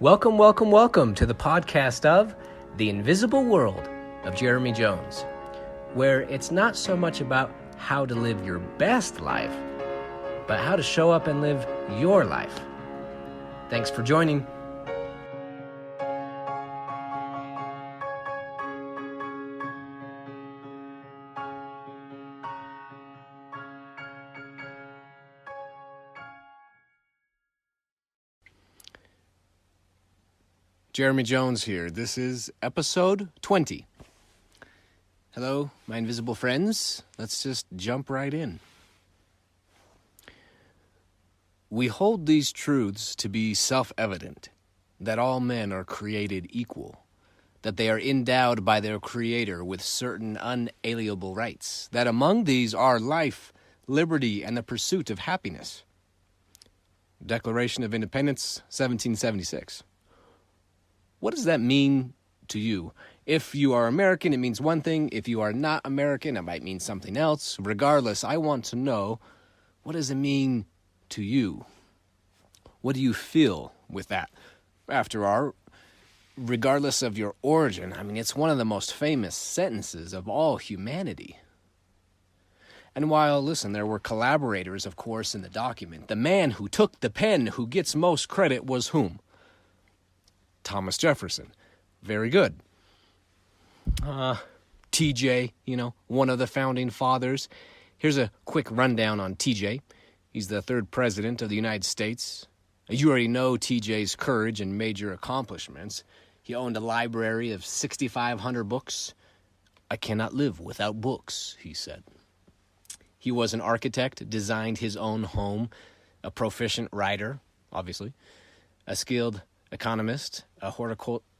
Welcome, welcome, welcome to the podcast of The Invisible World of Jeremy Jonz, where it's not so much about how to live your best life, but how to show up and live your life. Thanks for joining. Jeremy Jonz here. This is episode 20. Hello, my invisible friends. Let's just jump right in. We hold these truths to be self-evident, that all men are created equal, that they are endowed by their Creator with certain unalienable rights, that among these are life, liberty, and the pursuit of happiness. Declaration of Independence, 1776. What does that mean to you? If you are American, it means one thing. If you are not American, it might mean something else. Regardless, I want to know, what does it mean to you? What do you feel with that? After all, regardless of your origin, it's one of the most famous sentences of all humanity. And while, there were collaborators, of course, in the document, the man who took the pen who gets most credit was whom? Thomas Jefferson. Very good. TJ, one of the founding fathers. Here's a quick rundown on TJ. He's the third president of the United States. You already know TJ's courage and major accomplishments. He owned a library of 6,500 books. I cannot live without books, he said. He was an architect, designed his own home, a proficient writer, obviously, a skilled economist, a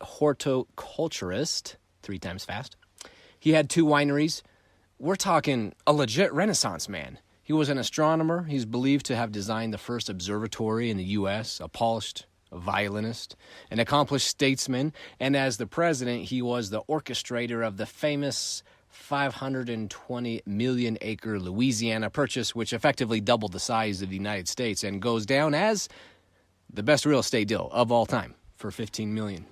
horticulturist, 3 times fast. He had 2 wineries. We're talking a legit Renaissance man. He was an astronomer. He's believed to have designed the first observatory in the U.S., a polished violinist, an accomplished statesman, and as the president, he was the orchestrator of the famous 520 million acre Louisiana Purchase, which effectively doubled the size of the United States and goes down as the best real estate deal of all time for $15 million.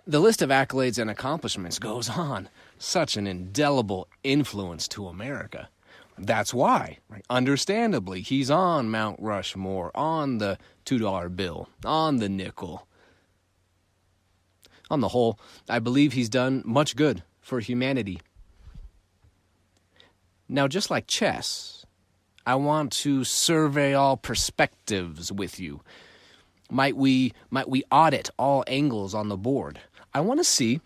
The list of accolades and accomplishments goes on. Such an indelible influence to America. That's why, understandably, he's on Mount Rushmore, on the $2 bill, on the nickel. On the whole, I believe he's done much good for humanity. Now, just like chess, I want to survey all perspectives with you. Might we audit all angles on the board? I want to see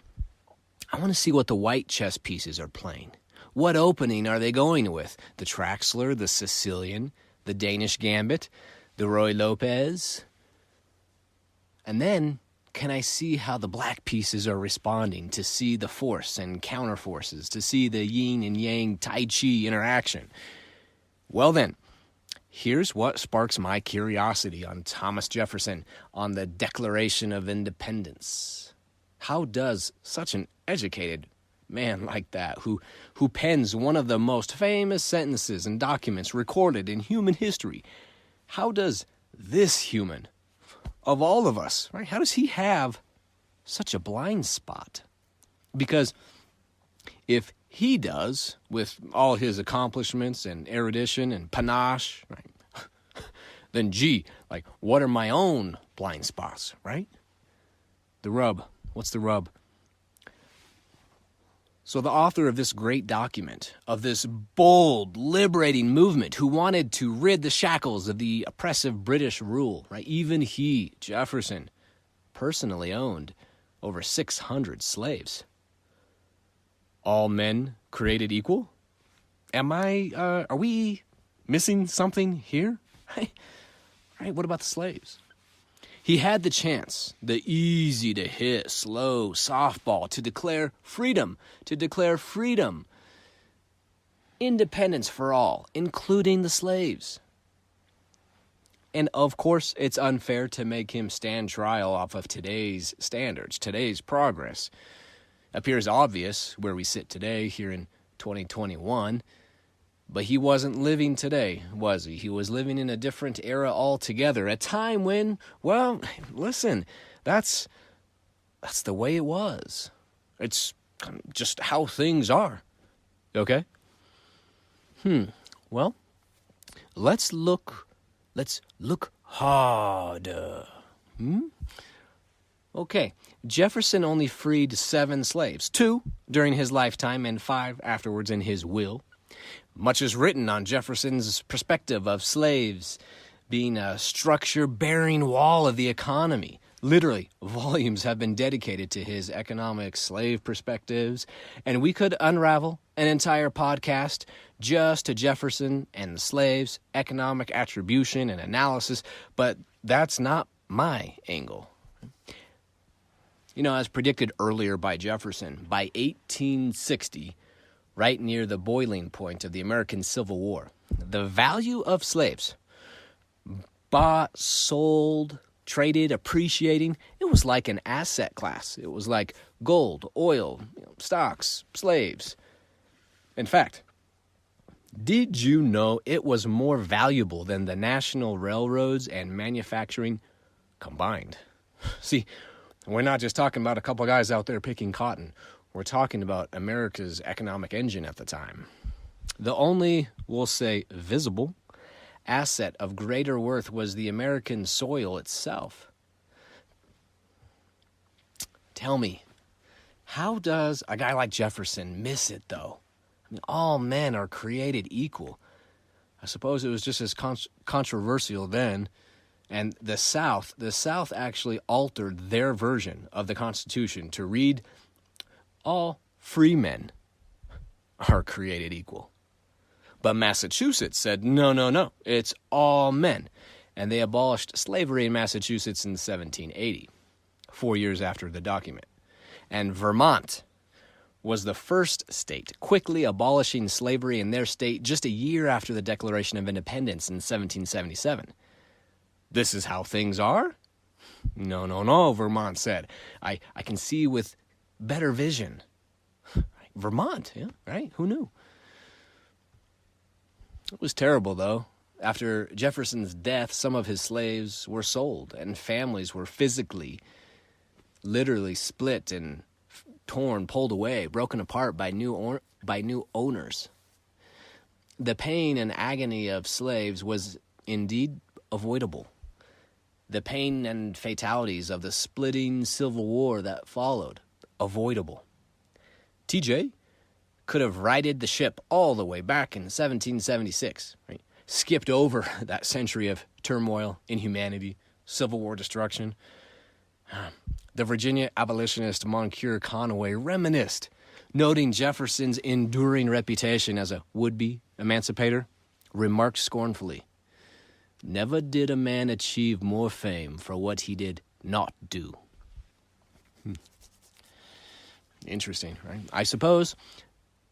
what the white chess pieces are playing. What opening are they going with? The Traxler, the Sicilian, the Danish Gambit, the Roy Lopez? And then, can I see how the black pieces are responding, to see the force and counterforces, to see the yin and yang Tai Chi interaction? Well then, here's what sparks my curiosity on Thomas Jefferson, on the Declaration of Independence. How does such an educated man like that, who pens one of the most famous sentences and documents recorded in human history, how does this human, of all of us, how does he have such a blind spot? Because if he does, with all his accomplishments and erudition and panache, then what are my own blind spots, right? The rub. What's the rub? So the author of this great document, of this bold, liberating movement who wanted to rid the shackles of the oppressive British rule, even he, Jefferson, personally owned over 600 slaves. All men created equal? Are we missing something here? Right? What about the slaves? He had the chance, the easy to hit, slow softball, to declare freedom, independence for all, including the slaves. And of course, it's unfair to make him stand trial off of today's standards, today's progress. Appears obvious where we sit today here in 2021. But he wasn't living today, was he? He was living in a different era altogether, a time when, well, listen, that's the way it was. It's just how things are. Okay? Well, let's look harder. Okay, Jefferson only freed 7 slaves, 2 during his lifetime and 5 afterwards in his will. Much is written on Jefferson's perspective of slaves being a structure-bearing wall of the economy. Literally, volumes have been dedicated to his economic slave perspectives, and we could unravel an entire podcast just to Jefferson and the slaves, economic attribution and analysis, but that's not my angle. You know, as predicted earlier by Jefferson, by 1860, right near the boiling point of the American Civil War, the value of slaves, bought, sold, traded, appreciating, it was like an asset class. It was like gold, oil, stocks, slaves. In fact, did you know it was more valuable than the national railroads and manufacturing combined? See, we're not just talking about a couple guys out there picking cotton. We're talking about America's economic engine at the time. The only, we'll say, visible asset of greater worth was the American soil itself. Tell me, how does a guy like Jefferson miss it, though? I mean, all men are created equal. I suppose it was just as controversial then. And the South actually altered their version of the Constitution to read, all free men are created equal. But Massachusetts said, no, it's all men. And they abolished slavery in Massachusetts in 1780, 4 years after the document. And Vermont was the first state quickly abolishing slavery in their state just a year after the Declaration of Independence in 1777. This is how things are? No, Vermont said. I can see with better vision. Vermont, yeah, right? Who knew? It was terrible, though. After Jefferson's death, some of his slaves were sold, and families were physically, literally split and torn, pulled away, broken apart by new owners. The pain and agony of slaves was indeed avoidable. The pain and fatalities of the splitting Civil War that followed, avoidable. TJ could have righted the ship all the way back in 1776, right? Skipped over that century of turmoil, inhumanity, Civil War destruction. The Virginia abolitionist Moncure Conway reminisced, noting Jefferson's enduring reputation as a would-be emancipator, remarked scornfully, "Never did a man achieve more fame for what he did not do." Interesting, right? I suppose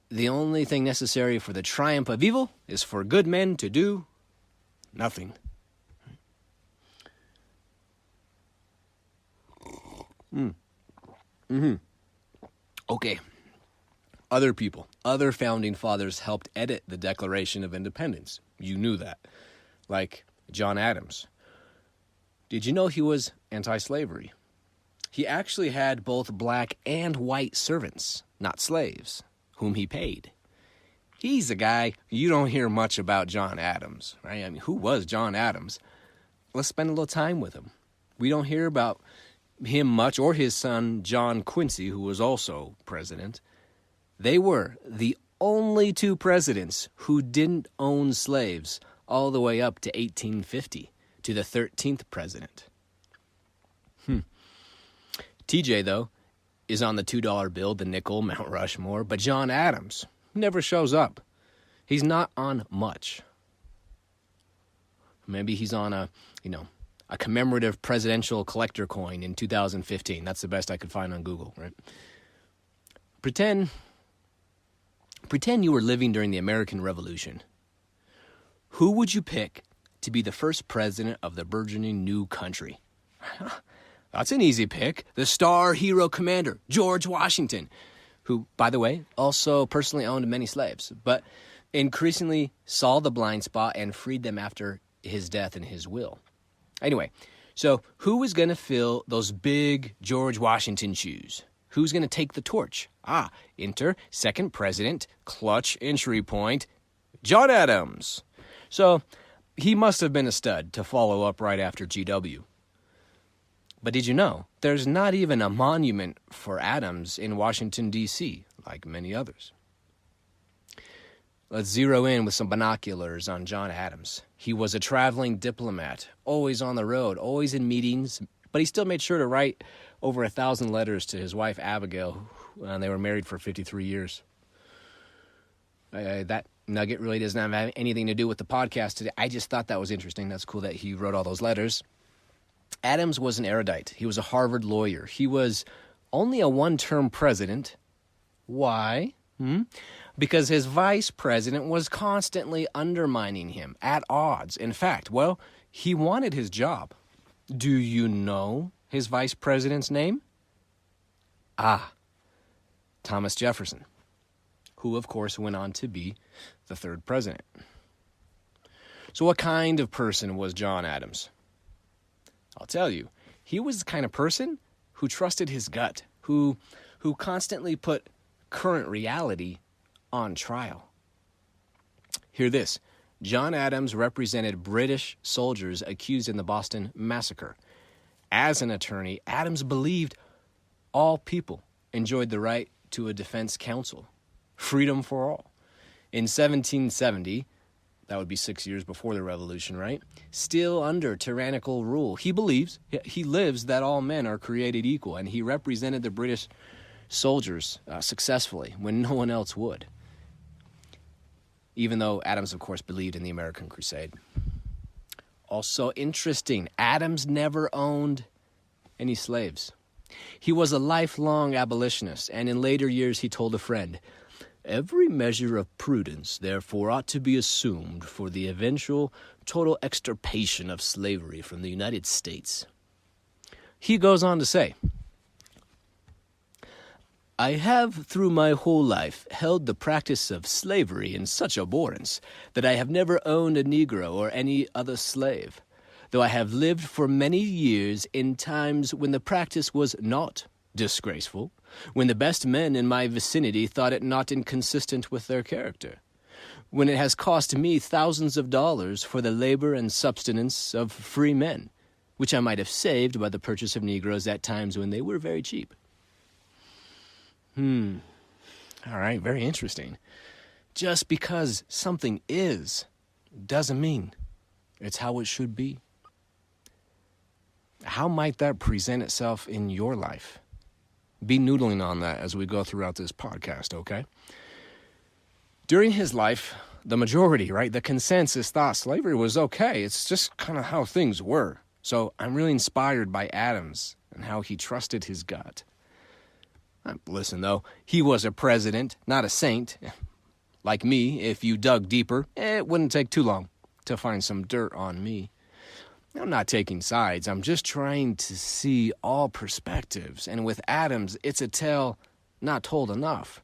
the only thing necessary for the triumph of evil is for good men to do nothing. Okay. Other people, other founding fathers helped edit the Declaration of Independence. You knew that. Like John Adams. Did you know he was anti-slavery? He actually had both black and white servants, not slaves, whom he paid. He's a guy, you don't hear much about John Adams, right? I mean, who was John Adams? Let's spend a little time with him. We don't hear about him much, or his son, John Quincy, who was also president. They were the only two presidents who didn't own slaves all the way up to 1850, to the 13th president. TJ, though, is on the $2 bill, the nickel, Mount Rushmore, but John Adams never shows up. He's not on much. Maybe he's on a commemorative presidential collector coin in 2015. That's the best I could find on Google, right? Pretend you were living during the American Revolution. Who would you pick to be the first president of the burgeoning new country? That's an easy pick. The star hero commander, George Washington, who, by the way, also personally owned many slaves. But increasingly saw the blind spot and freed them after his death in his will. Anyway, so who was going to fill those big George Washington shoes? Who's going to take the torch? Enter second president, clutch entry point, John Adams. So he must have been a stud to follow up right after GW. But did you know there's not even a monument for Adams in Washington, D.C., like many others? Let's zero in with some binoculars on John Adams. He was a traveling diplomat, always on the road, always in meetings, but he still made sure to write over 1,000 letters to his wife, Abigail, and they were married for 53 years. That nugget really doesn't have anything to do with the podcast today. I just thought that was interesting. That's cool that he wrote all those letters. Adams was an erudite. He was a Harvard lawyer. He was only a one-term president. Why? Because his vice president was constantly undermining him, at odds. In fact, he wanted his job. Do you know his vice president's name? Thomas Jefferson, who, of course, went on to be the third president. So what kind of person was John Adams? I'll tell you, he was the kind of person who trusted his gut, who constantly put current reality on trial. Hear this. John Adams represented British soldiers accused in the Boston Massacre. As an attorney, Adams believed all people enjoyed the right to a defense counsel. Freedom for all. In 1770, that would be 6 years before the Revolution, right? Still under tyrannical rule. He lives that all men are created equal, and he represented the British soldiers successfully when no one else would. Even though Adams, of course, believed in the American Crusade. Also interesting, Adams never owned any slaves. He was a lifelong abolitionist, and in later years he told a friend, "Every measure of prudence, therefore, ought to be assumed for the eventual total extirpation of slavery from the United States." He goes on to say, "I have through my whole life held the practice of slavery in such abhorrence that I have never owned a Negro or any other slave, though I have lived for many years in times when the practice was not disgraceful, when the best men in my vicinity thought it not inconsistent with their character, when it has cost me thousands of dollars for the labor and subsistence of free men, which I might have saved by the purchase of Negroes at times when they were very cheap." All right, very interesting. Just because something is doesn't mean it's how it should be. How might that present itself in your life? Be noodling on that as we go throughout this podcast, okay? During his life, the majority, right, the consensus thought slavery was okay. It's just kind of how things were. So I'm really inspired by Adams and how he trusted his gut. Listen, though, he was a president, not a saint. Like me, if you dug deeper, it wouldn't take too long to find some dirt on me. I'm not taking sides. I'm just trying to see all perspectives. And with Adams, it's a tale not told enough.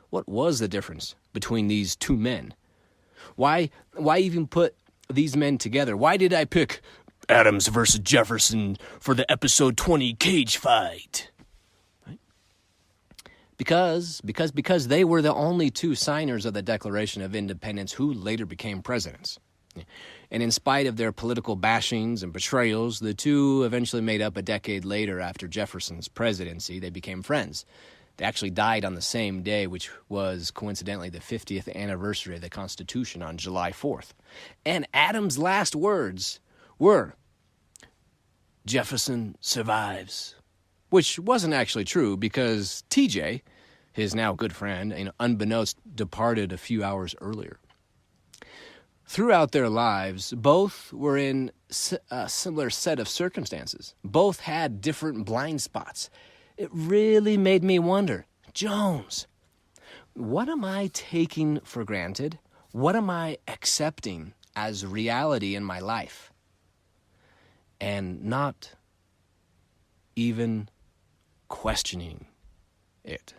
What was the difference between these two men? Why even put these men together? Why did I pick Adams versus Jefferson for the episode 20 cage fight? Because they were the only two signers of the Declaration of Independence who later became presidents. And in spite of their political bashings and betrayals, the two eventually made up a decade later after Jefferson's presidency. They became friends. They actually died on the same day, which was coincidentally the 50th anniversary of the Constitution on July 4th. And Adams' last words were, "Jefferson survives." Which wasn't actually true because TJ, his now good friend, unbeknownst departed a few hours earlier. Throughout their lives, both were in a similar set of circumstances. Both had different blind spots. It really made me wonder, Jonz, what am I taking for granted? What am I accepting as reality in my life? And not even questioning it.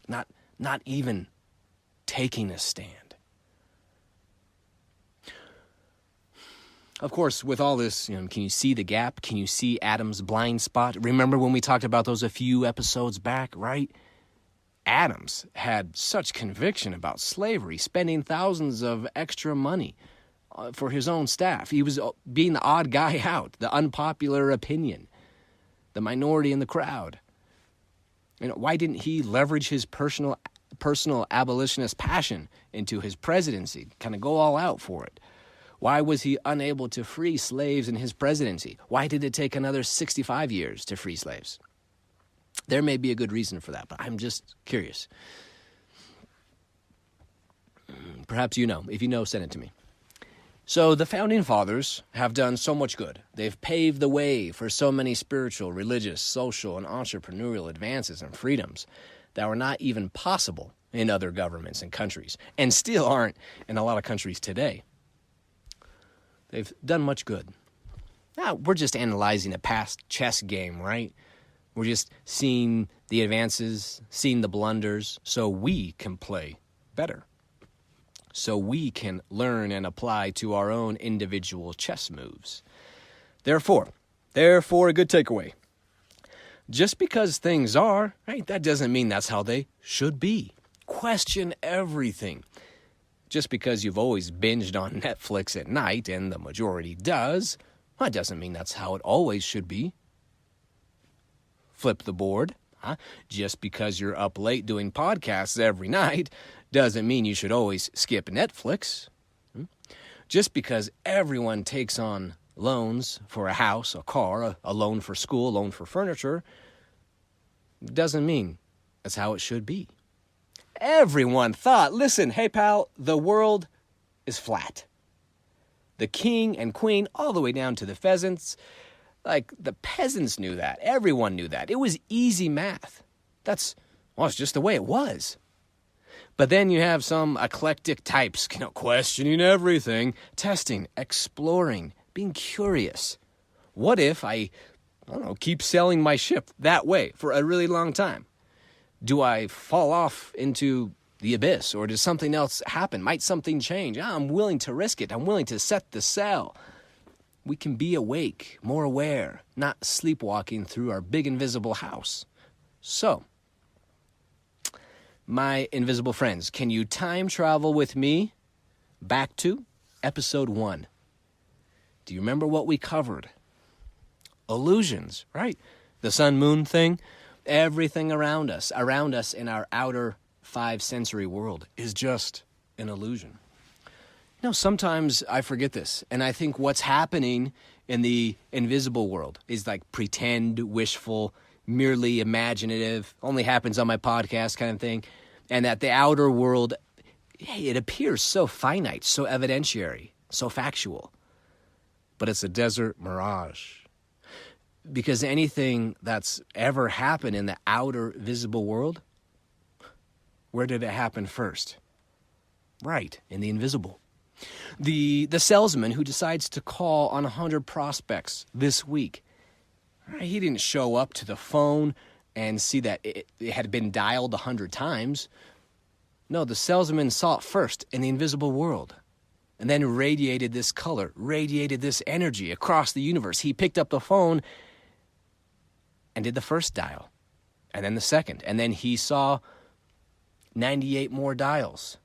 Not even taking a stand. Of course, with all this, can you see the gap? Can you see Adam's blind spot? Remember when we talked about those a few episodes back, right? Adams had such conviction about slavery, spending thousands of extra money for his own staff. He was being the odd guy out, the unpopular opinion, the minority in the crowd. Why didn't he leverage his personal abolitionist passion into his presidency, kind of go all out for it? Why was he unable to free slaves in his presidency? Why did it take another 65 years to free slaves? There may be a good reason for that, but I'm just curious. Perhaps you know. If you know, send it to me. So the Founding Fathers have done so much good. They've paved the way for so many spiritual, religious, social, and entrepreneurial advances and freedoms that were not even possible in other governments and countries, and still aren't in a lot of countries today. They've done much good. Now, we're just analyzing a past chess game, right? We're just seeing the advances, seeing the blunders, so we can play better. So we can learn and apply to our own individual chess moves. Therefore, a good takeaway. Just because things are, right, that doesn't mean that's how they should be. Question everything. Just because you've always binged on Netflix at night, and the majority does, that doesn't mean that's how it always should be. Flip the board. Just because you're up late doing podcasts every night doesn't mean you should always skip Netflix. Just because everyone takes on loans for a house, a car, a loan for school, a loan for furniture, doesn't mean that's how it should be. Everyone thought, listen, hey pal, the world is flat. The king and queen, all the way down to the pheasants, like the peasants knew that. Everyone knew that. It was easy math. It's just the way it was. But then you have some eclectic types, questioning everything, testing, exploring, being curious. What if I keep sailing my ship that way for a really long time? Do I fall off into the abyss, or does something else happen? Might something change? I'm willing to risk it. I'm willing to set the sail. We can be awake, more aware, not sleepwalking through our big invisible house. So, my invisible friends, can you time travel with me back to episode 1? Do you remember what we covered? Illusions, right? The sun-moon thing. Everything around us in our outer 5-sensory world is just an illusion. Sometimes I forget this, and I think what's happening in the invisible world is like pretend, wishful, merely imaginative, only happens on my podcast kind of thing, and that the outer world, it appears so finite, so evidentiary, so factual, but it's a desert mirage. Because anything that's ever happened in the outer visible world, where did it happen first? Right, in the invisible. The salesman who decides to call on 100 prospects this week, he didn't show up to the phone and see that it had been dialed 100 times. No, the salesman saw it first in the invisible world, and then radiated this color, radiated this energy across the universe. He picked up the phone and did the first dial, and then the second, and then he saw 98 more dials,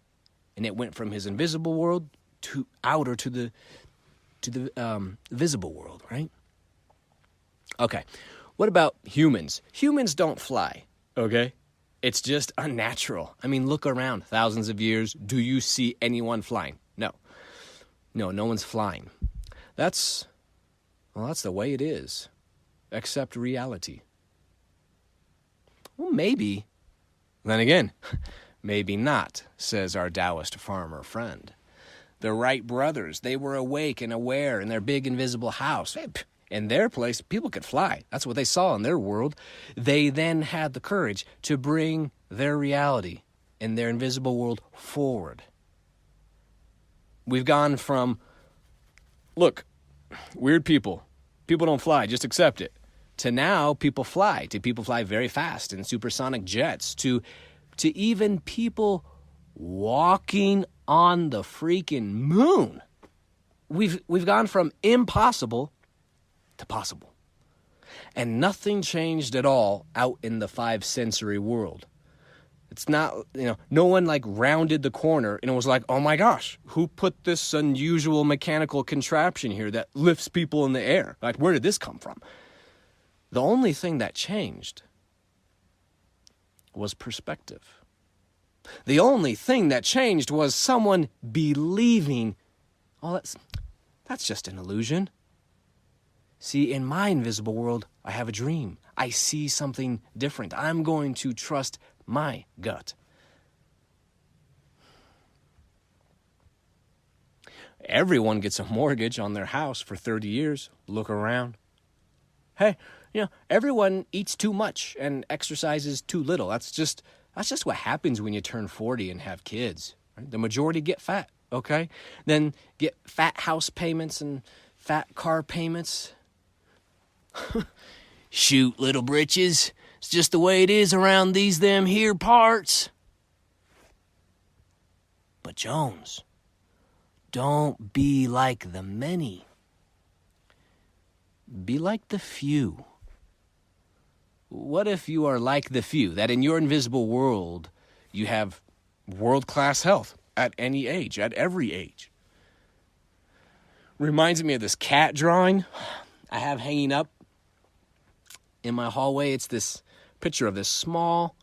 and it went from his invisible world to outer to the visible world, right? Okay, what about humans? Humans don't fly, okay? It's just unnatural. I mean, look around thousands of years. Do you see anyone flying? No, no one's flying. That's the way it is. Accept reality. Well, maybe. Then again, maybe not, says our Taoist farmer friend. The Wright brothers, they were awake and aware in their big invisible house. In their place, people could fly. That's what they saw in their world. They then had the courage to bring their reality in their invisible world forward. We've gone from, look, weird people don't fly, just accept it, to now people fly very fast in supersonic jets, to even people walking on the freaking moon. we've gone from impossible to possible. And nothing changed at all out in the five-sensory world. It's not, no one like rounded the corner and it was like, oh my gosh, who put this unusual mechanical contraption here that lifts people in the air? Like, where did this come from? The only thing that changed was perspective. The only thing that changed was someone believing, oh, that's just an illusion. See, in my invisible world, I have a dream. I see something different. I'm going to trust my gut. Everyone gets a mortgage on their house for 30 years. Look around. Hey, everyone eats too much and exercises too little. That's just what happens when you turn 40 and have kids. Right? The majority get fat, okay? Then get fat house payments and fat car payments. Shoot, little britches. It's just the way it is around them here parts. But Jonz, don't be like the many. Be like the few. What if you are like the few, that in your invisible world, you have world-class health at any age, at every age? Reminds me of this cat drawing I have hanging up in my hallway. It's this picture of this small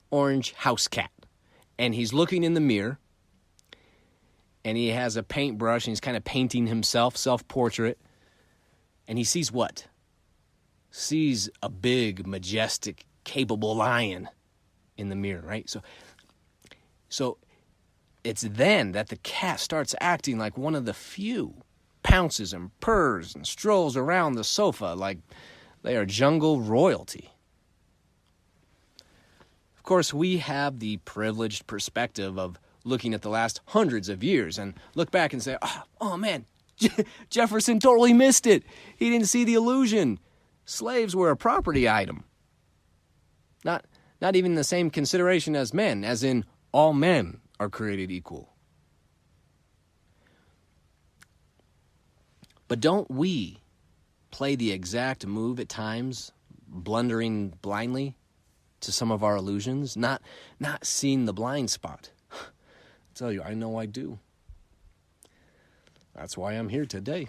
orange house cat. And he's looking in the mirror. And he has a paintbrush and he's kind of painting himself, self-portrait. And he sees what? Sees a big, majestic, capable lion in the mirror, right? So it's then that the cat starts acting like one of the few. Pounces and purrs and strolls around the sofa like they are jungle royalty. Of course, we have the privileged perspective of looking at the last hundreds of years and look back and say, oh man, Jefferson totally missed it. He didn't see the illusion. Slaves were a property item. Not even the same consideration as men, as in all men are created equal. But don't we play the exact move at times, blundering blindly to some of our illusions, not seeing the blind spot? I tell you, I know I do. That's why I'm here today.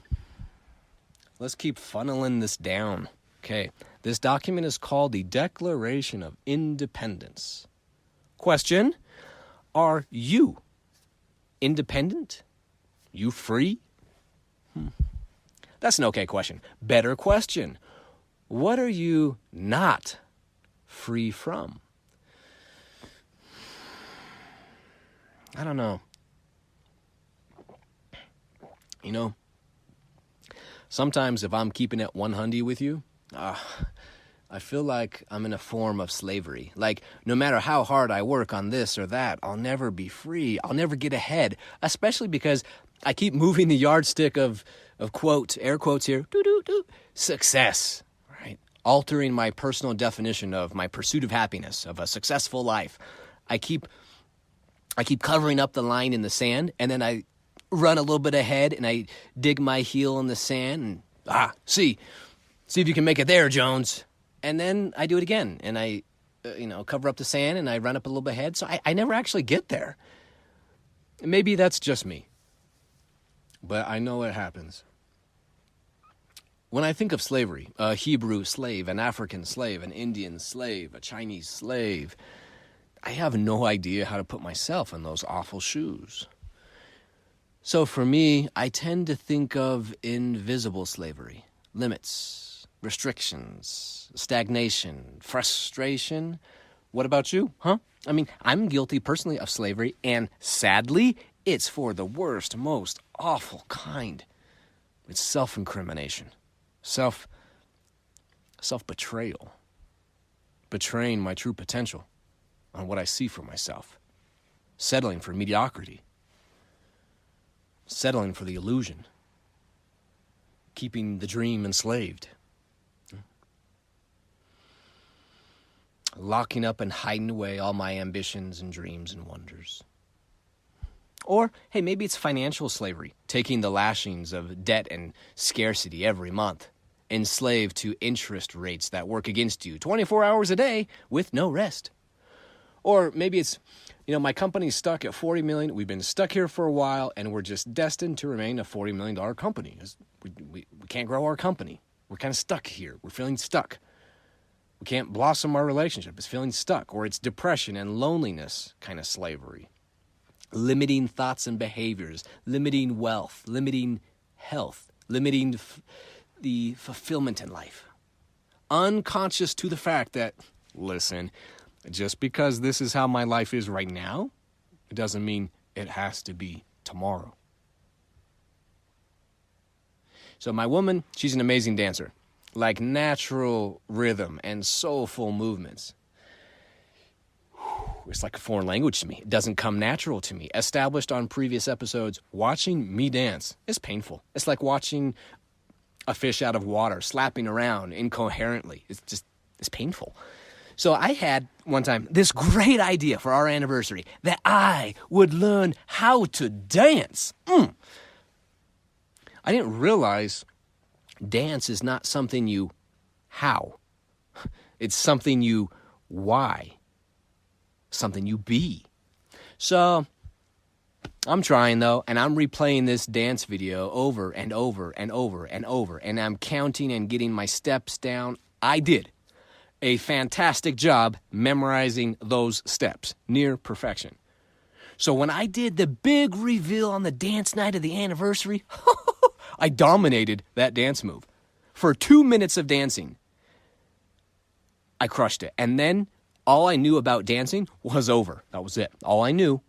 Let's keep funneling this down. Okay, this document is called the Declaration of Independence. Question, are you independent? You free? That's an okay question. Better question. What are you not free from? I don't know. Sometimes if I'm keeping it 100 with you, I feel like I'm in a form of slavery. Like, no matter how hard I work on this or that, I'll never be free. I'll never get ahead, especially because I keep moving the yardstick of quote, air quotes here, success, right? Altering my personal definition of my pursuit of happiness, of a successful life. I keep covering up the line in the sand, and then I run a little bit ahead, and I dig my heel in the sand, and see if you can make it there, Jonz. And then I do it again, and I, cover up the sand, and I run up a little bit ahead, so I never actually get there. Maybe that's just me, but I know it happens. When I think of slavery, a Hebrew slave, an African slave, an Indian slave, a Chinese slave, I have no idea how to put myself in those awful shoes. So for me, I tend to think of invisible slavery, limits, restrictions, stagnation, frustration. What about you, huh? I mean, I'm guilty personally of slavery, and sadly, it's for the worst, most awful kind. It's self-incrimination, self-betrayal, betraying my true potential on what I see for myself, settling for mediocrity, settling for the illusion, keeping the dream enslaved, locking up and hiding away all my ambitions and dreams and wonders. Or, hey, maybe it's financial slavery, taking the lashings of debt and scarcity every month, enslaved to interest rates that work against you 24 hours a day with no rest. Or maybe it's, my company's stuck at $40 million. We've been stuck here for a while, and we're just destined to remain a $40 million company. We can't grow our company. We're kind of stuck here. We're feeling stuck. We can't blossom our relationship. It's feeling stuck. Or it's depression and loneliness kind of slavery. Limiting thoughts and behaviors, limiting wealth, limiting health, limiting the fulfillment in life. Unconscious to the fact that, listen, just because this is how my life is right now, it doesn't mean it has to be tomorrow. So my woman, she's an amazing dancer, like natural rhythm and soulful movements. It's like a foreign language to me. It doesn't come natural to me. Established on previous episodes, watching me dance is painful. It's like watching a fish out of water, slapping around incoherently. It's painful. So I had, one time, this great idea for our anniversary that I would learn how to dance. I didn't realize dance is not something you how. It's something you why. Something you be. So I'm trying though, and I'm replaying this dance video over and over and over and over, and I'm counting and getting my steps down. I did a fantastic job memorizing those steps, near perfection. So when I did the big reveal on the dance night of the anniversary, I dominated that dance move. For 2 minutes of dancing, I crushed it. And then all I knew about dancing was over. That was it. All I knew.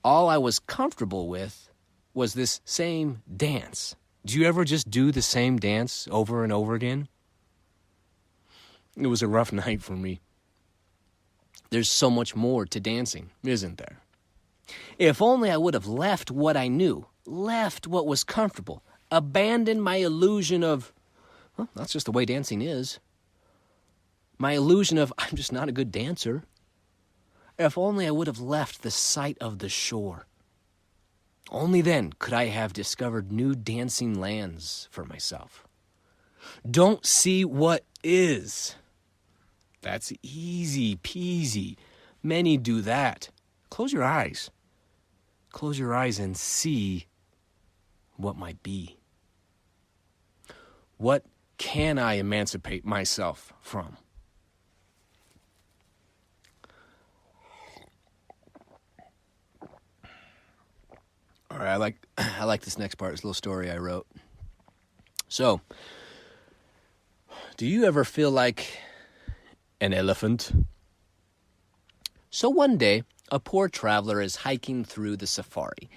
All I was comfortable with was this same dance. Do you ever just do the same dance over and over again? It was a rough night for me. There's so much more to dancing, isn't there? If only I would have left what I knew, left what was comfortable, abandoned my illusion of, well, that's just the way dancing is. My illusion of, I'm just not a good dancer. If only I would have left the sight of the shore. Only then could I have discovered new dancing lands for myself. Don't see what is. That's easy peasy. Many do that. Close your eyes. Close your eyes and see what might be. What can I emancipate myself from? All right, I like this next part. It's a little story I wrote. So, do you ever feel like an elephant? So one day, a poor traveler is hiking through the safari.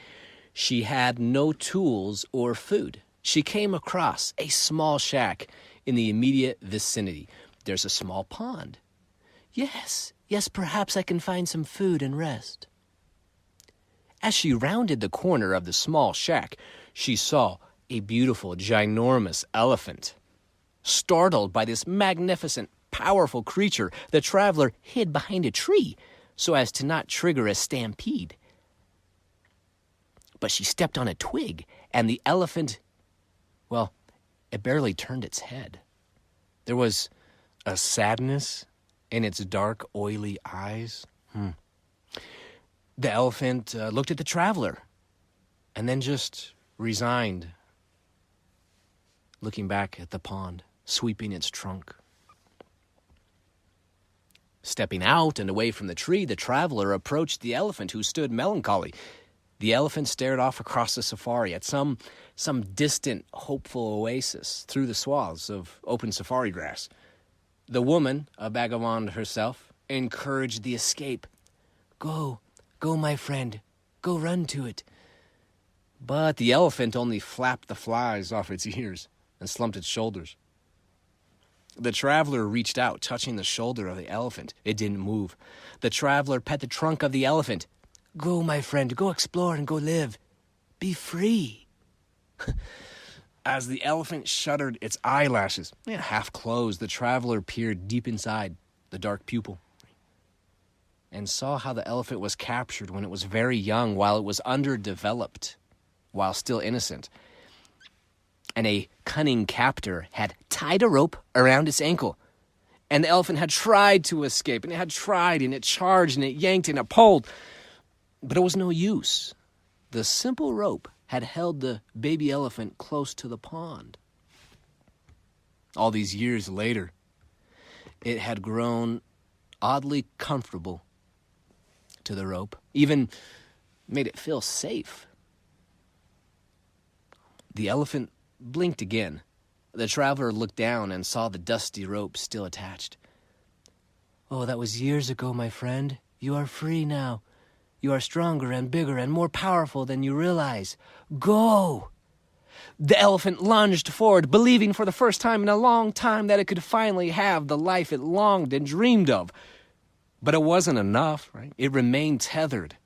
She had no tools or food. She came across a small shack in the immediate vicinity. There's a small pond. Yes, perhaps I can find some food and rest. As she rounded the corner of the small shack, she saw a beautiful, ginormous elephant. Startled by this magnificent, powerful creature, the traveler hid behind a tree so as to not trigger a stampede. But she stepped on a twig, and the elephant, well, it barely turned its head. There was a sadness in its dark, oily eyes. The elephant looked at the traveler and then just resigned, looking back at the pond, sweeping its trunk. Stepping out and away from the tree, the traveler approached the elephant, who stood melancholy. The elephant stared off across the safari at some distant, hopeful oasis through the swaths of open safari grass. The woman, a vagabond herself, encouraged the escape. Go, my friend. Go run to it. But the elephant only flapped the flies off its ears and slumped its shoulders. The traveler reached out, touching the shoulder of the elephant. It didn't move. The traveler pet the trunk of the elephant. Go, my friend. Go explore and go live. Be free. As the elephant shuttered its eyelashes, half closed, the traveler peered deep inside the dark pupil. and saw how the elephant was captured when it was very young, while it was underdeveloped, while still innocent. And a cunning captor had tied a rope around its ankle. And the elephant had tried to escape, and it had tried, and it charged, and it yanked, and it pulled. But it was no use. The simple rope had held the baby elephant close to the pond. All these years later, it had grown oddly comfortable to the rope, even made it feel safe. The elephant blinked again. The traveler looked down and saw the dusty rope still attached. "Oh, that was years ago, my friend. You are free now. You are stronger and bigger and more powerful than you realize. Go!" The elephant lunged forward, believing for the first time in a long time that it could finally have the life it longed and dreamed of. But it wasn't enough, right? It remained tethered.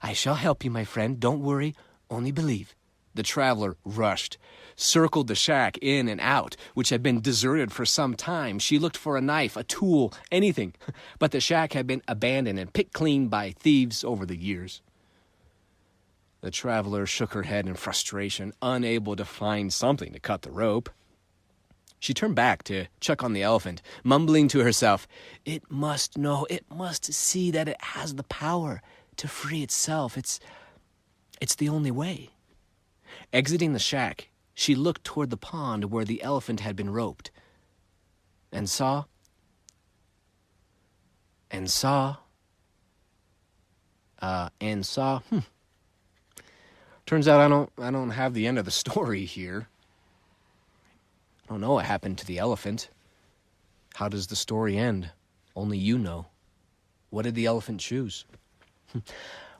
"I shall help you, my friend. Don't worry. Only believe." The traveler rushed, circled the shack in and out, which had been deserted for some time. She looked for a knife, a tool, anything. But the shack had been abandoned and picked clean by thieves over the years. The traveler shook her head in frustration, unable to find something to cut the rope. She turned back to check on the elephant, mumbling to herself, "It must know, it must see that it has the power to free itself. It's the only way." Exiting the shack, she looked toward the pond where the elephant had been roped, and saw. Turns out I don't have the end of the story here. I don't know what happened to the elephant. How does the story end? Only you know. What did the elephant choose?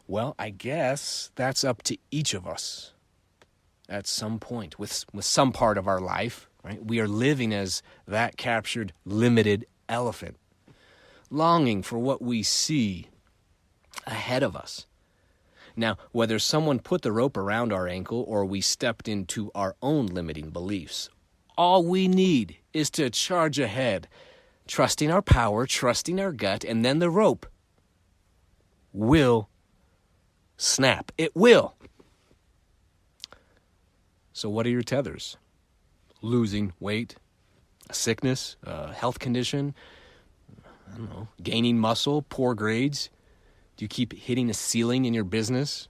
Well, I guess that's up to each of us. At some point, with some part of our life, right? We are living as that captured, limited elephant, longing for what we see ahead of us. Now, whether someone put the rope around our ankle or we stepped into our own limiting beliefs, all we need is to charge ahead, trusting our power, trusting our gut, and then the rope will snap. It will. So what are your tethers? Losing weight, a sickness, a health condition, I don't know, gaining muscle, poor grades? Do you keep hitting a ceiling in your business?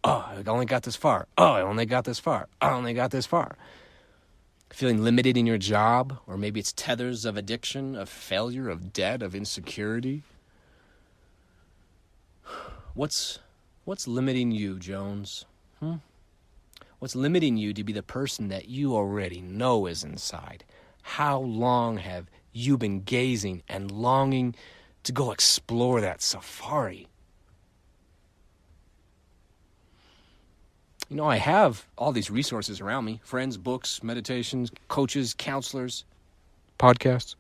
Oh, I only got this far. Oh, I only got this far. I only got this far. Feeling limited in your job, or maybe it's tethers of addiction, of failure, of debt, of insecurity. What's limiting you, Jonz? What's limiting you to be the person that you already know is inside? How long have you been gazing and longing to go explore that safari? You know, I have all these resources around me. Friends, books, meditations, coaches, counselors, podcasts.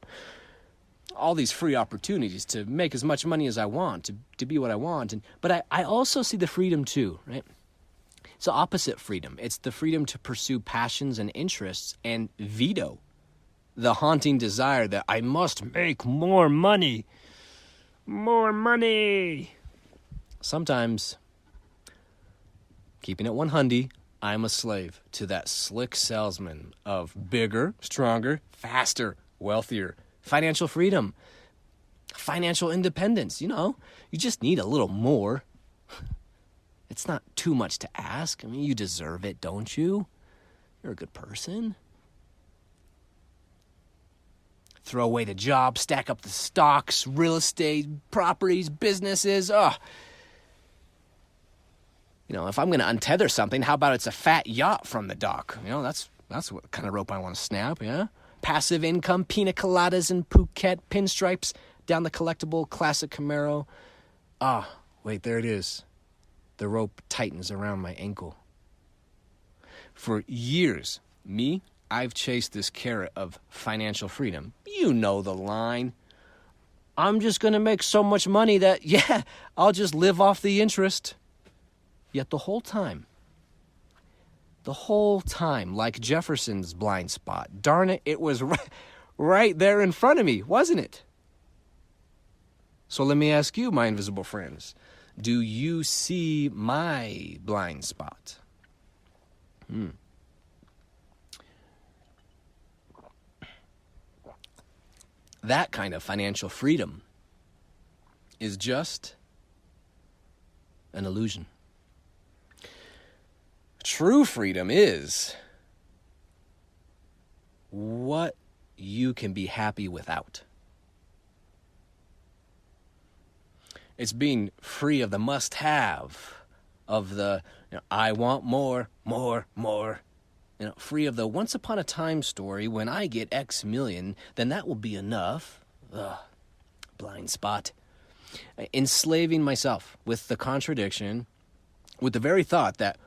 All these free opportunities to make as much money as I want, to be what I want. But I also see the freedom too, right? It's the opposite freedom. It's the freedom to pursue passions and interests and veto the haunting desire that I must make more money. More money. Sometimes, keeping it 100, I'm a slave to that slick salesman of bigger, stronger, faster, wealthier, financial freedom, financial independence. You know, you just need a little more. It's not too much to ask. I mean, you deserve it, don't you? You're a good person. Throw away the job, stack up the stocks, real estate, properties, businesses. You know, if I'm going to untether something, how about it's a fat yacht from the dock? You know, that's what kind of rope I want to snap, yeah? Passive income, pina coladas in Phuket, pinstripes down the collectible classic Camaro. Wait, there it is. The rope tightens around my ankle. For years, I've chased this carrot of financial freedom. You know the line. I'm just going to make so much money that, I'll just live off the interest. Yet the whole time, like Jefferson's blind spot, darn it, it was right there in front of me, wasn't it? So let me ask you, my invisible friends, do you see my blind spot? That kind of financial freedom is just an illusion. True freedom is what you can be happy without. It's being free of the must-have, of the, I want more, free of the once upon a time story, when I get X million, then that will be enough. Ugh, blind spot. Enslaving myself with the contradiction, with the very thought that,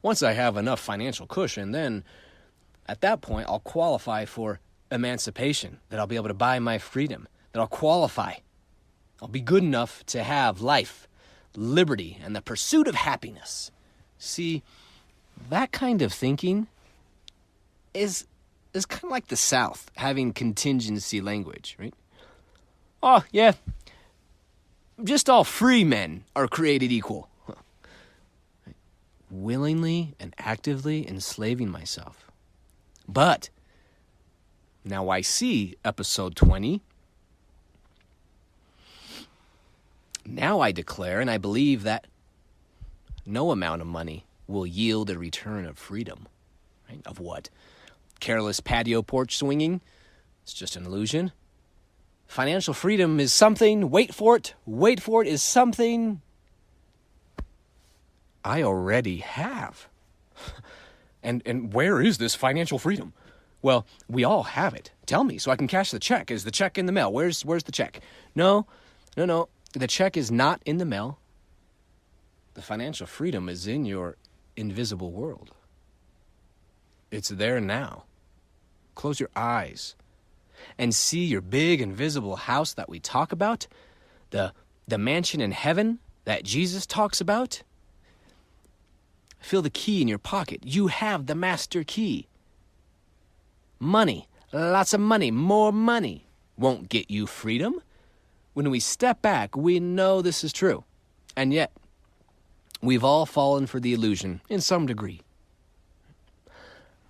once I have enough financial cushion, then at that point I'll qualify for emancipation, that I'll be able to buy my freedom, that I'll qualify. I'll be good enough to have life, liberty, and the pursuit of happiness. See, that kind of thinking is kind of like the South having contingency language, right? Oh, yeah, just all free men are created equal. Willingly and actively enslaving myself. But now I see episode 20. Now I declare and I believe that no amount of money will yield a return of freedom. Right? Of what? Careless patio porch swinging? It's just an illusion. Financial freedom is something, wait for it, is something I already have. And where is this financial freedom? Well, we all have it. Tell me so I can cash the check. Is the check in the mail? Where's the check? No. The check is not in the mail. The financial freedom is in your invisible world. It's there now. Close your eyes and see your big invisible house that we talk about, the mansion in heaven that Jesus talks about. Feel the key in your pocket. You have the master key. Money, lots of money, more money won't get you freedom. When we step back, we know this is true. And yet, we've all fallen for the illusion in some degree.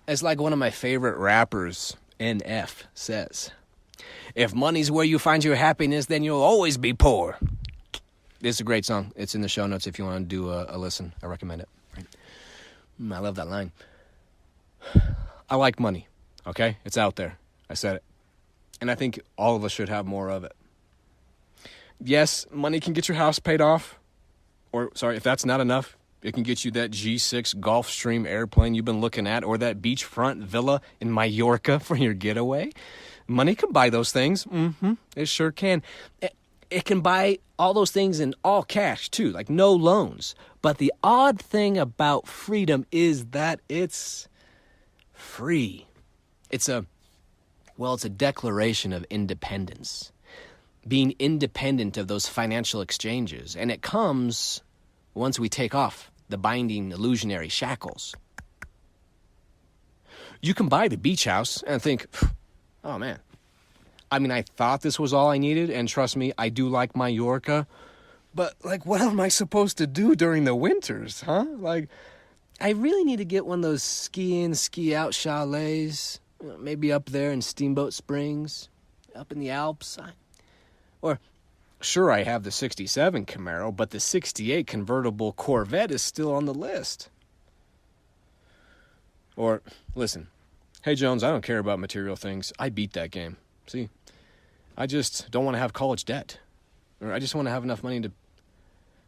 It's like one of my favorite rappers, NF, says, if money's where you find your happiness, then you'll always be poor. It's a great song. It's in the show notes if you want to do a listen. I recommend it. I love that line. I like money, okay? It's out there. I said it. And I think all of us should have more of it. Yes, money can get your house paid off. Or, sorry, if that's not enough, it can get you that G6 Gulfstream airplane you've been looking at, or that beachfront villa in Mallorca for your getaway. Money can buy those things. It sure can. It can buy all those things in all cash, too, like no loans. But the odd thing about freedom is that it's free. It's a declaration of independence. Being independent of those financial exchanges. And it comes once we take off the binding illusionary shackles. You can buy the beach house and think, oh man, I mean, I thought this was all I needed, and trust me, I do like Mallorca, but like, what am I supposed to do during the winters, huh? Like, I really need to get one of those ski-in, ski-out chalets, maybe up there in Steamboat Springs, up in the Alps. Or, sure, I have the 67 Camaro, but the 68 convertible Corvette is still on the list. Or, listen, hey, Jonz, I don't care about material things. I beat that game. See, I just don't want to have college debt. Or I just want to have enough money to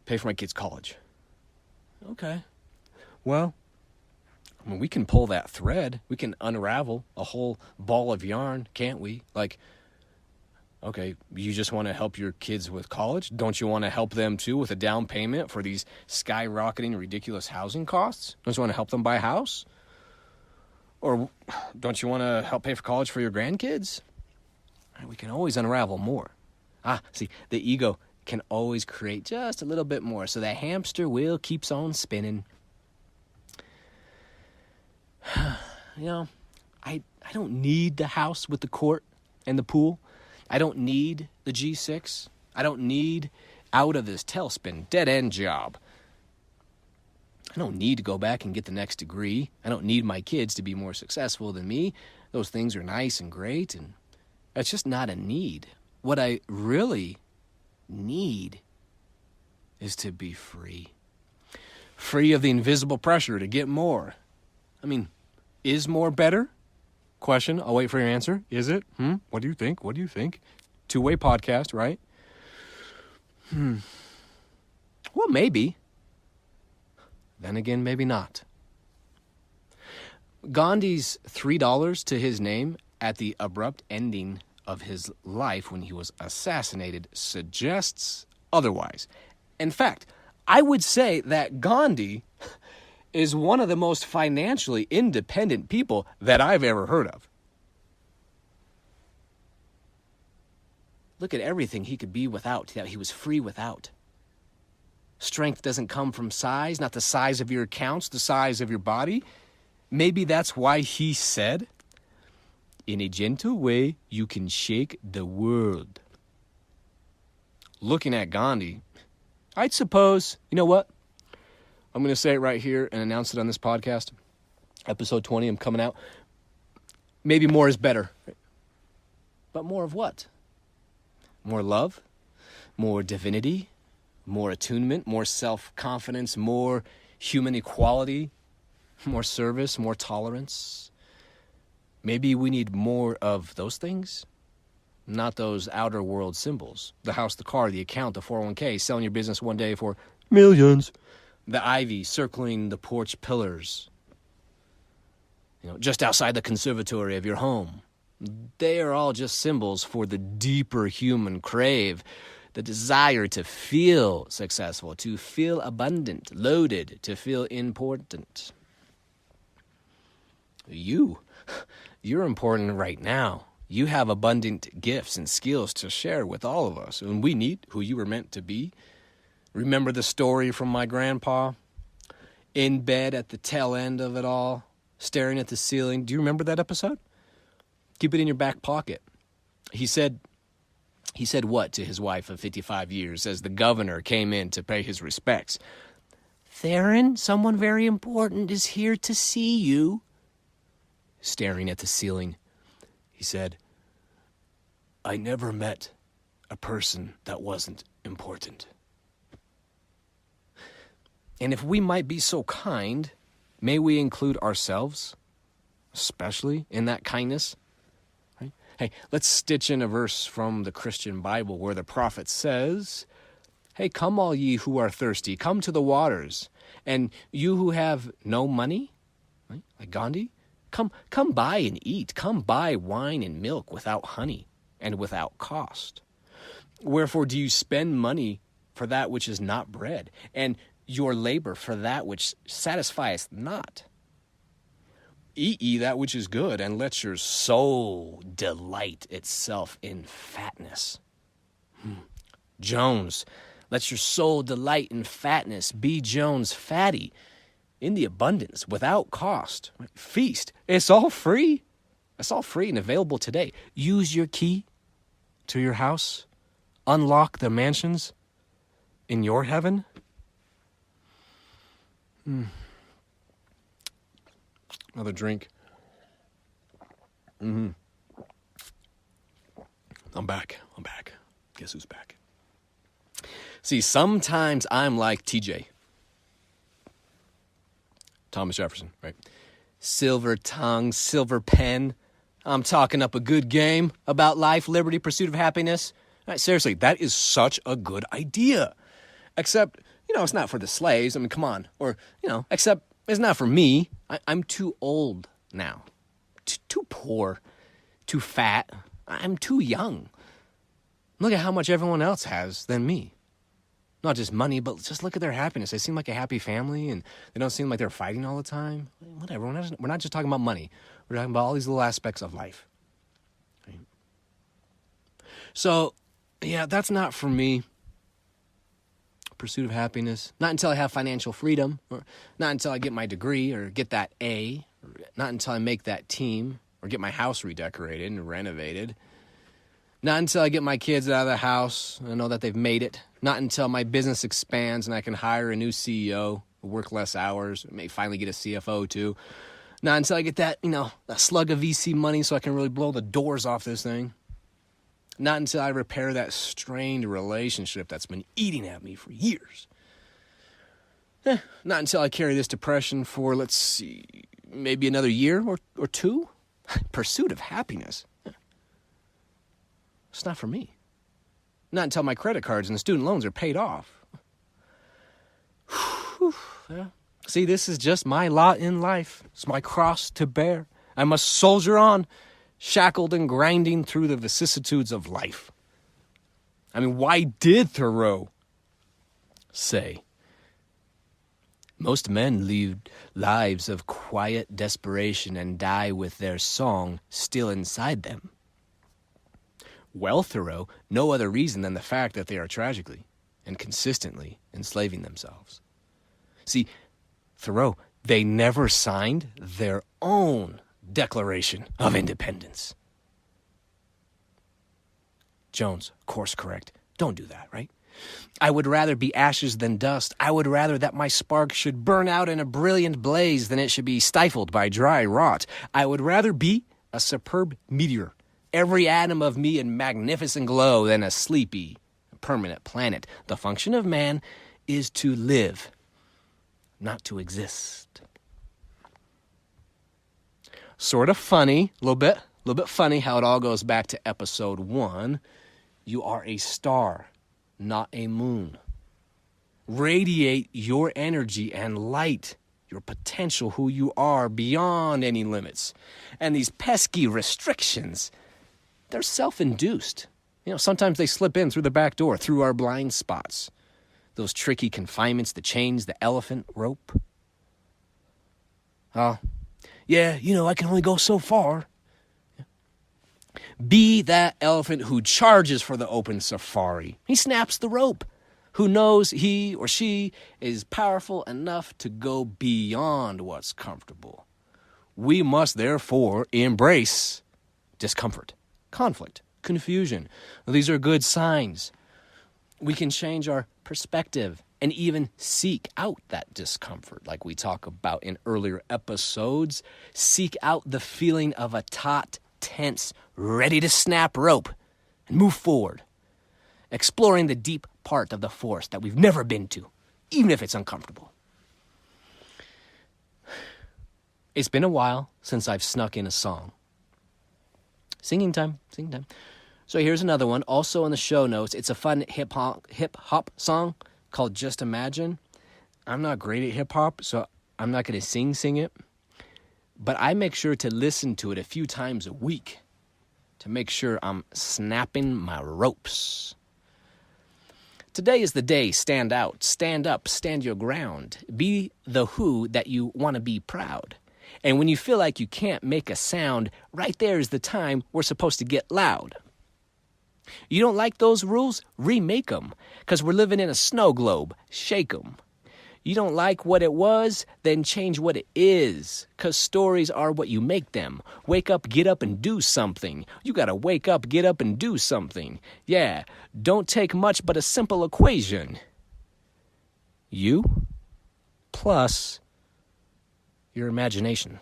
pay for my kids' college. Okay. Well, I mean, we can pull that thread. We can unravel a whole ball of yarn, can't we? Like, okay, you just want to help your kids with college? Don't you want to help them, too, with a down payment for these skyrocketing, ridiculous housing costs? Don't you want to help them buy a house? Or don't you want to help pay for college for your grandkids? We can always unravel more. See, the ego can always create just a little bit more, so that hamster wheel keeps on spinning. I don't need the house with the court and the pool. I don't need the G6. I don't need out of this tailspin, dead-end job. I don't need to go back and get the next degree. I don't need my kids to be more successful than me. Those things are nice and great, and that's just not a need. What I really need is to be free. Free of the invisible pressure to get more. I mean, is more better? Question, I'll wait for your answer. Is it? What do you think? What do you think? Two-way podcast, right? Well, maybe. Then again, maybe not. Gandhi's $3 to his name at the abrupt ending of his life when he was assassinated suggests otherwise. In fact, I would say that Gandhi is one of the most financially independent people that I've ever heard of. Look at everything he could be without, that he was free without. Strength doesn't come from size, not the size of your accounts, the size of your body. Maybe that's why he said, in a gentle way, you can shake the world. Looking at Gandhi, I'd suppose, you know what? I'm going to say it right here and announce it on this podcast. Episode 20, I'm coming out. Maybe more is better. But more of what? More love? More divinity? More attunement? More self-confidence? More human equality? More service? More tolerance? Maybe we need more of those things? Not those outer world symbols. The house, the car, the account, the 401k, selling your business one day for millions. The ivy circling the porch pillars. Just outside the conservatory of your home. They are all just symbols for the deeper human crave, the desire to feel successful, to feel abundant, loaded, to feel important. You're important right now. You have abundant gifts and skills to share with all of us, and we need who you were meant to be. Remember the story from my grandpa? In bed at the tail end of it all, staring at the ceiling. Do you remember that episode? Keep it in your back pocket. He said what to his wife of 55 years as the governor came in to pay his respects? Theron, someone very important is here to see you. Staring at the ceiling, he said, I never met a person that wasn't important. And if we might be so kind, may we include ourselves, especially in that kindness? Right? Hey, let's stitch in a verse from the Christian Bible where the prophet says, hey, come all ye who are thirsty, come to the waters. And you who have no money, right? Like Gandhi, come buy and eat. Come buy wine and milk without honey and without cost. Wherefore do you spend money for that which is not bread, and your labor for that which satisfieth not? Eat ye that which is good, and let your soul delight itself in fatness. Jonz, let your soul delight in fatness. Be Jonz fatty, in the abundance, without cost. Feast. It's all free. It's all free and available today. Use your key to your house. Unlock the mansions in your heaven. Another drink. I'm back. Guess who's back? See, sometimes I'm like TJ. Thomas Jefferson, right? Silver tongue, silver pen. I'm talking up a good game about life, liberty, pursuit of happiness. Right, seriously, that is such a good idea. Except, it's not for the slaves. I mean, come on. Or, except it's not for me. I'm too old now. Too poor. Too fat. I'm too young. Look at how much everyone else has than me. Not just money, but just look at their happiness. They seem like a happy family, and they don't seem like they're fighting all the time. Whatever. We're not just talking about money. We're talking about all these little aspects of life. Right? So, yeah, that's not for me. Pursuit of happiness. Not until I have financial freedom, or not until I get my degree or get that A, or not until I make that team or get my house redecorated and renovated. Not until I get my kids out of the house and I know that they've made it. Not until my business expands and I can hire a new CEO, work less hours, may finally get a CFO too. Not until I get that slug of VC money so I can really blow the doors off this thing. Not until I repair that strained relationship that's been eating at me for years. Not until I carry this depression for, let's see, maybe another year or two. Pursuit of happiness. It's not for me. Not until my credit cards and the student loans are paid off. Yeah. See, this is just my lot in life. It's my cross to bear. I must soldier on, shackled and grinding through the vicissitudes of life. I mean, why did Thoreau say, most men lead lives of quiet desperation and die with their song still inside them? Well, Thoreau, no other reason than the fact that they are tragically and consistently enslaving themselves. See, Thoreau, they never signed their own Declaration of Independence. Jonz, course correct. Don't do that, right? I would rather be ashes than dust. I would rather that my spark should burn out in a brilliant blaze than it should be stifled by dry rot. I would rather be a superb meteor, every atom of me in magnificent glow, than a sleepy, permanent planet. The function of man is to live, not to exist. Sort of funny, a little bit funny how it all goes back to episode 1. You are a star, not a moon. Radiate your energy and light, your potential, who you are, beyond any limits. And these pesky restrictions, they're self-induced. Sometimes they slip in through the back door, through our blind spots. Those tricky confinements, the chains, the elephant rope. I can only go so far. Be that elephant who charges for the open safari. He snaps the rope. Who knows he or she is powerful enough to go beyond what's comfortable. We must therefore embrace discomfort, conflict, confusion. These are good signs. We can change our perspective and even seek out that discomfort, like we talk about in earlier episodes. Seek out the feeling of a taut, tense, ready to snap rope and move forward, exploring the deep part of the forest that we've never been to, even if it's uncomfortable. It's been a while since I've snuck in a song. Singing time. So here's another one, also in the show notes. It's a fun hip-hop song called Just Imagine. I'm not great at hip-hop, so I'm not going to sing it. But I make sure to listen to it a few times a week to make sure I'm snapping my ropes. Today is the day. Stand out, stand up, stand your ground. Be the who that you want to be proud. And when you feel like you can't make a sound, right there is the time we're supposed to get loud. You don't like those rules? Remake them, because we're living in a snow globe. Shake them. You don't like what it was? Then change what it is, because stories are what you make them. Wake up, get up, and do something. You gotta wake up, get up, and do something. Yeah, don't take much but a simple equation. You plus your imagination.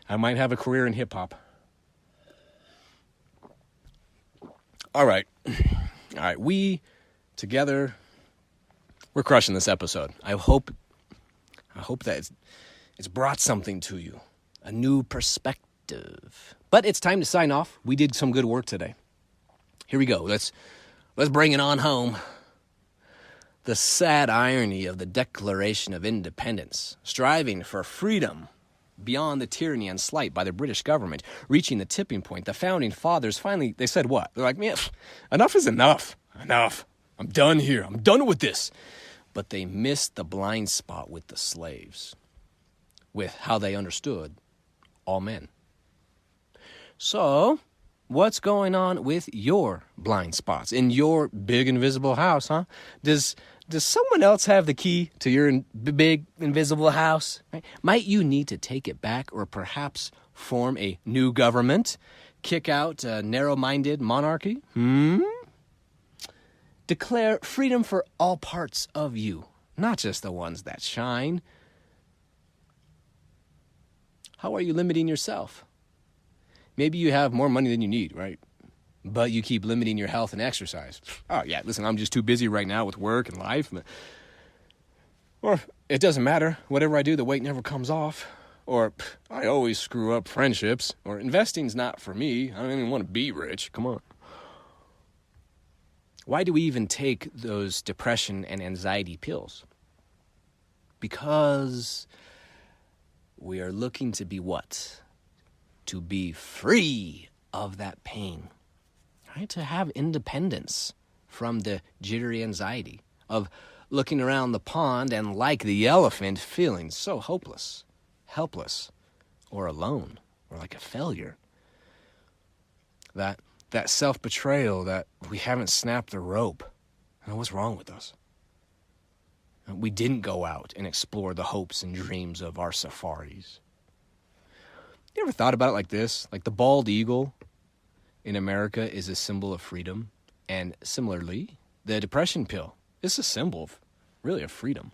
I might have a career in hip-hop. All right, we together, we're crushing this episode. I hope that it's brought something to you, a new perspective. But it's time to sign off. We did some good work today. Here we go. Let's bring it on home. The sad irony of the Declaration of Independence, striving for freedom beyond the tyranny and slight by the British government, reaching the tipping point. The founding fathers finally, they said what? They're like, man, enough is enough. Enough. I'm done here. I'm done with this. But they missed the blind spot with the slaves, with how they understood all men. So, what's going on with your blind spots in your big invisible house, huh? Does Does someone else have the key to your big invisible house? Right? Might you need to take it back or perhaps form a new government? Kick out a narrow-minded monarchy? Declare freedom for all parts of you, not just the ones that shine. How are you limiting yourself? Maybe you have more money than you need, right? But you keep limiting your health and exercise. Oh, yeah, listen, I'm just too busy right now with work and life. Or it doesn't matter. Whatever I do, the weight never comes off. Or I always screw up friendships. Or investing's not for me. I don't even want to be rich. Come on. Why do we even take those depression and anxiety pills? Because we are looking to be what? To be free of that pain. Right? To have independence from the jittery anxiety of looking around the pond and, like the elephant, feeling so hopeless, helpless, or alone, or like a failure. That self-betrayal, that we haven't snapped the rope. What's wrong with us? We didn't go out and explore the hopes and dreams of our safaris. You ever thought about it like this? Like the bald eagle in America is a symbol of freedom. And similarly, the depression pill is a symbol of, really, of freedom.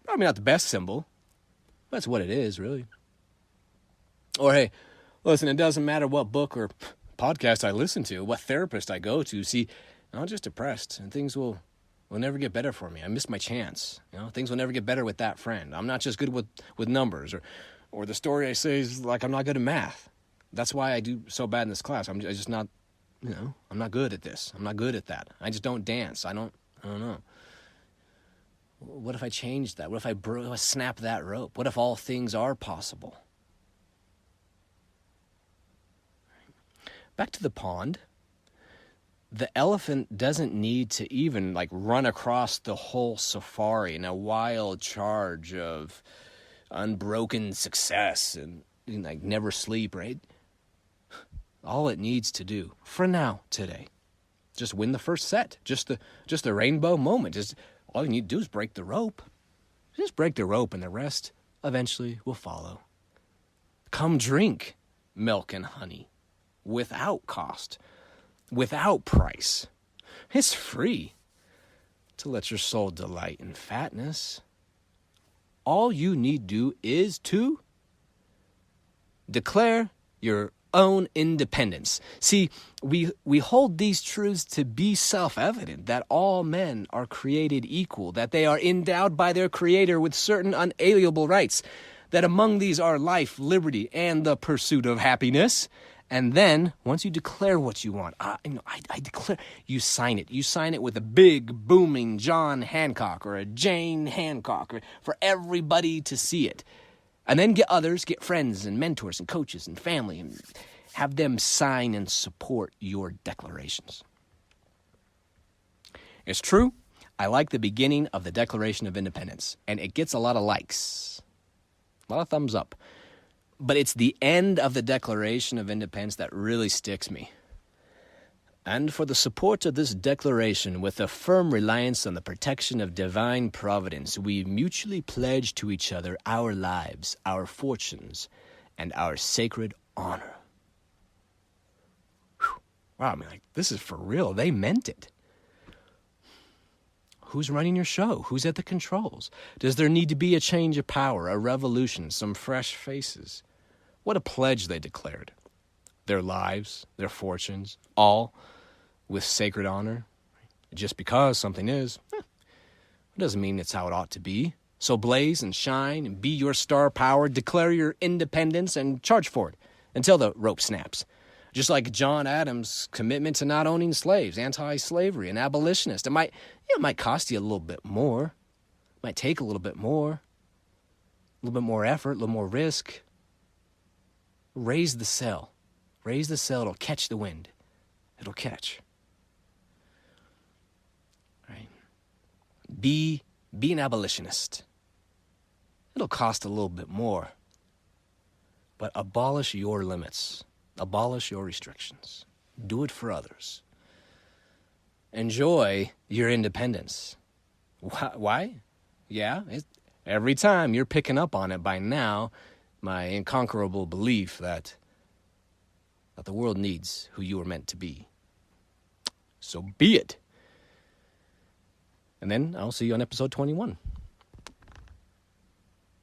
Probably not the best symbol. That's what it is, really. Or, hey, listen, it doesn't matter what book or podcast I listen to, what therapist I go to. See, I'm just depressed, and things will never get better for me. I missed my chance. Things will never get better with that friend. I'm not just good with numbers, or the story I say is like I'm not good at math. That's why I do so bad in this class. I'm just not, I'm not good at this. I'm not good at that. I just don't dance. I don't know. What if I changed that? What if I snap that rope? What if all things are possible? Back to the pond. The elephant doesn't need to even run across the whole safari in a wild charge of unbroken success and never sleep, right? All it needs to do for now, today, just win the first set. Just the rainbow moment. All you need to do is break the rope. Just break the rope, and the rest eventually will follow. Come drink milk and honey without cost, without price. It's free to let your soul delight in fatness. All you need to do is to declare your own independence. See, we hold these truths to be self-evident, that all men are created equal, that they are endowed by their Creator with certain unalienable rights, that among these are life, liberty, and the pursuit of happiness. And then, once you declare what you want, I declare, you sign it. You sign it with a big, booming John Hancock or a Jane Hancock for everybody to see it. And then get friends and mentors and coaches and family and have them sign and support your declarations. It's true, I like the beginning of the Declaration of Independence, and it gets a lot of likes, a lot of thumbs up. But it's the end of the Declaration of Independence that really sticks me. And for the support of this declaration, with a firm reliance on the protection of divine providence, we mutually pledge to each other our lives, our fortunes, and our sacred honor. Whew. Wow, this is for real. They meant it. Who's running your show? Who's at the controls? Does there need to be a change of power, a revolution, some fresh faces? What a pledge they declared. Their lives, their fortunes, all with sacred honor. Just because something is, it doesn't mean it's how it ought to be. So blaze and shine and be your star power, declare your independence and charge for it until the rope snaps. Just like John Adams' commitment to not owning slaves, anti-slavery, an abolitionist. It might cost you a little bit more. It might take a little bit more. A little bit more effort, a little more risk. Raise the sail. Raise the sail, it'll catch the wind. It'll catch. Right? Be an abolitionist. It'll cost a little bit more. But abolish your limits. Abolish your restrictions. Do it for others. Enjoy your independence. Why? Yeah, every time you're picking up on it by now, my inconquerable belief that the world needs who you were meant to be. So be it. And then I'll see you on episode 21.